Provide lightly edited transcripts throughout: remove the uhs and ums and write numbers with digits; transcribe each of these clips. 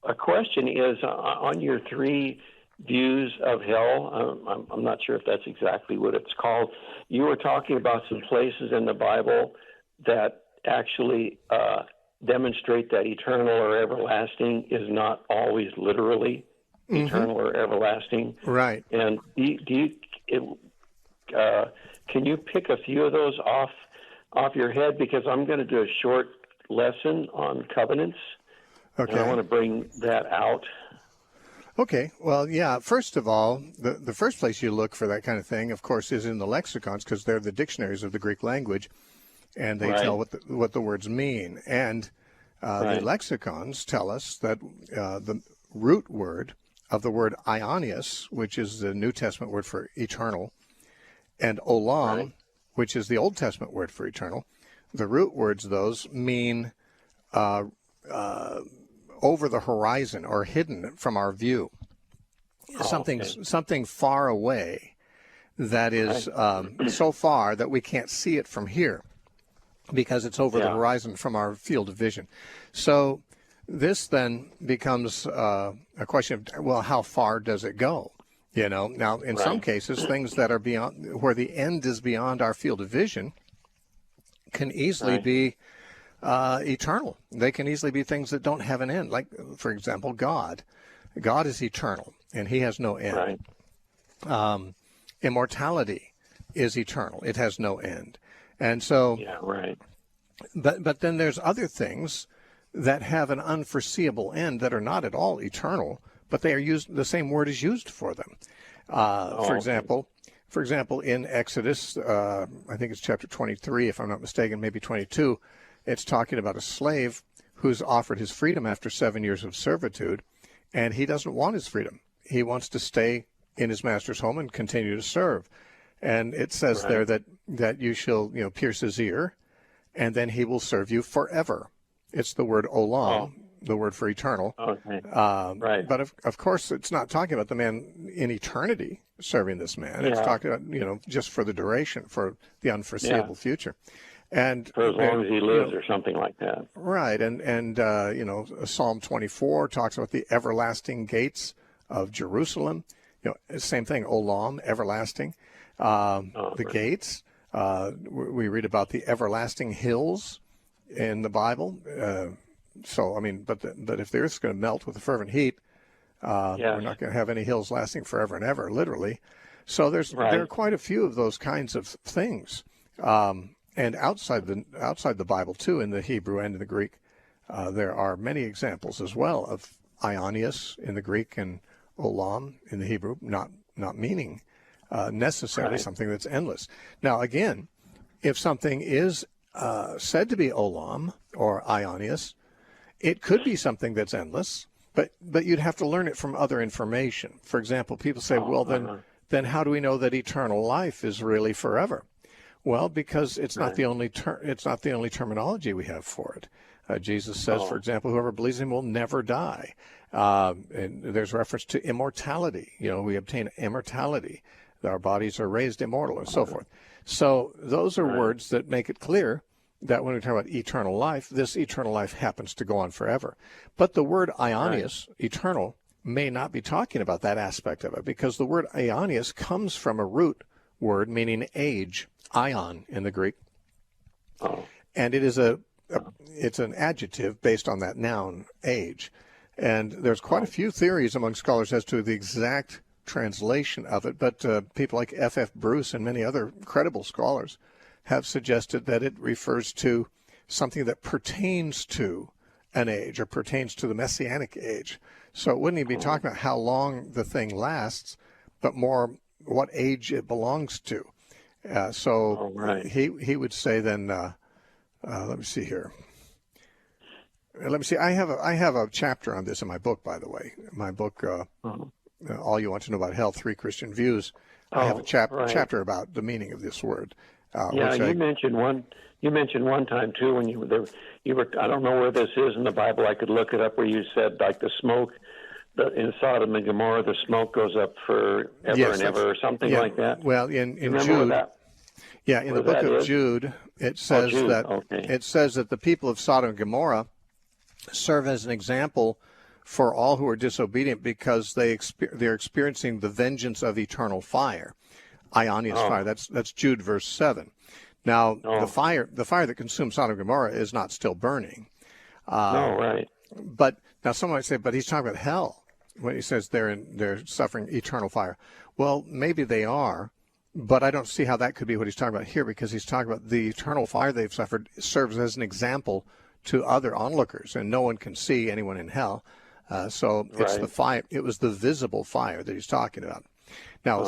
a question is on your three views of hell. I'm not sure if that's exactly what it's called. You were talking about some places in the Bible that actually demonstrate that eternal or everlasting is not always literally eternal or everlasting. Right. And can you pick a few of those off your head? Because I'm going to do a short lesson on covenants. Okay. And I want to bring that out. Okay. Well, yeah, first of all, the first place you look for that kind of thing, of course, is in the lexicons, because they're the dictionaries of the Greek language, and they tell what the words mean. And the lexicons tell us that the root word of the word aionios, which is the New Testament word for eternal, and olam, which is the Old Testament word for eternal, the root words, those mean over the horizon or hidden from our view. Something far away that is so far that we can't see it from here because it's over the horizon from our field of vision. So this then becomes a question of, well, how far does it go? You know, now in some cases, things that are beyond, where the end is beyond our field of vision, can easily be eternal. They can easily be things that don't have an end. Like, for example, God. God is eternal, and he has no end. Immortality is eternal. It has no end. And so, but then there's other things that have an unforeseeable end that are not at all eternal, but they are used, the same word is used for them. For example, in Exodus, I think it's chapter 23, if I'm not mistaken, maybe 22, it's talking about a slave who's offered his freedom after 7 years of servitude, and he doesn't want his freedom. He wants to stay in his master's home and continue to serve. And it says there that you shall, pierce his ear, and then he will serve you forever. It's the word olam, the word for eternal. But of course, it's not talking about the man in eternity serving this man. It's talking about, just for the duration, for the unforeseeable future. And for as long as he lives or something like that. Right. And Psalm 24 talks about the everlasting gates of Jerusalem. Same thing, olam, everlasting. The gates. We read about the everlasting hills in the Bible. But if the earth's going to melt with a fervent heat, we're not going to have any hills lasting forever and ever, literally. So there are quite a few of those kinds of things. And outside the Bible, too, in the Hebrew and in the Greek, there are many examples as well of aionios in the Greek and olam in the Hebrew, not meaning necessarily something that's endless. Now, again, if something is said to be olam or aionios, it could be something that's endless, but you'd have to learn it from other information. For example, people say, then how do we know that eternal life is really forever? Well, because it's not the only terminology we have for it. Jesus says, for example, whoever believes in him will never die. And there's reference to immortality. We obtain immortality. Our bodies are raised immortal and so forth. So those are words that make it clear that when we talk about eternal life, this eternal life happens to go on forever. But the word aionios, eternal, may not be talking about that aspect of it, because the word aionios comes from a root word meaning age, ion in the Greek. And it is it's an adjective based on that noun, age. And there's quite a few theories among scholars as to the exact translation of it, but people like F.F. Bruce and many other credible scholars have suggested that it refers to something that pertains to an age or pertains to the Messianic age. So it wouldn't even be talking about how long the thing lasts, but more what age it belongs to. He would say then, let me see here. Let me see. I have a chapter on this in my book, by the way. My book, All You Want to Know About Hell: 3 Christian Views. I have a chapter about the meaning of this word. You mentioned one. You mentioned one time too when you were. I don't know where this is in the Bible. I could look it up. Where you said like the smoke. In Sodom and Gomorrah, the smoke goes up forever and ever, or something like that. Well, in Jude, in the book of Jude, it says it says that the people of Sodom and Gomorrah serve as an example for all who are disobedient because they're experiencing the vengeance of eternal fire. Aionios fire. That's Jude verse 7. Now, the fire that consumed Sodom and Gomorrah is not still burning. Right. But now someone might say, but he's talking about hell when he says they're suffering eternal fire. Well, maybe they are, but I don't see how that could be what he's talking about here, because he's talking about the eternal fire they've suffered serves as an example to other onlookers, and no one can see anyone in hell. So it's the fire. It was the visible fire that he's talking about. Now,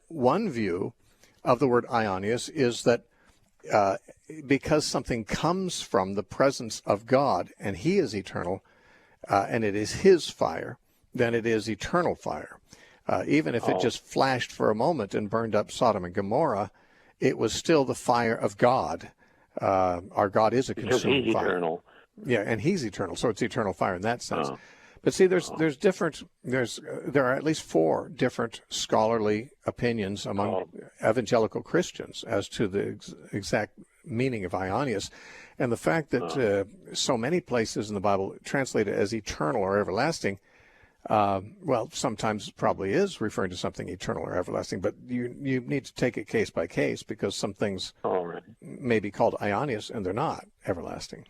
one view of the word aionios is that because something comes from the presence of God and he is eternal, and it is his fire, then it is eternal fire. Even if it just flashed for a moment and burned up Sodom and Gomorrah, it was still the fire of God. Our God is a consuming fire. Eternal. Yeah, and he's eternal, so it's eternal fire in that sense. But see, there are at least 4 different scholarly opinions among evangelical Christians as to the exact meaning of aionios, and the fact that so many places in the Bible translate it as eternal or everlasting. Well, sometimes probably is referring to something eternal or everlasting, but you need to take it case by case, because some things may be called aionios and they're not everlasting.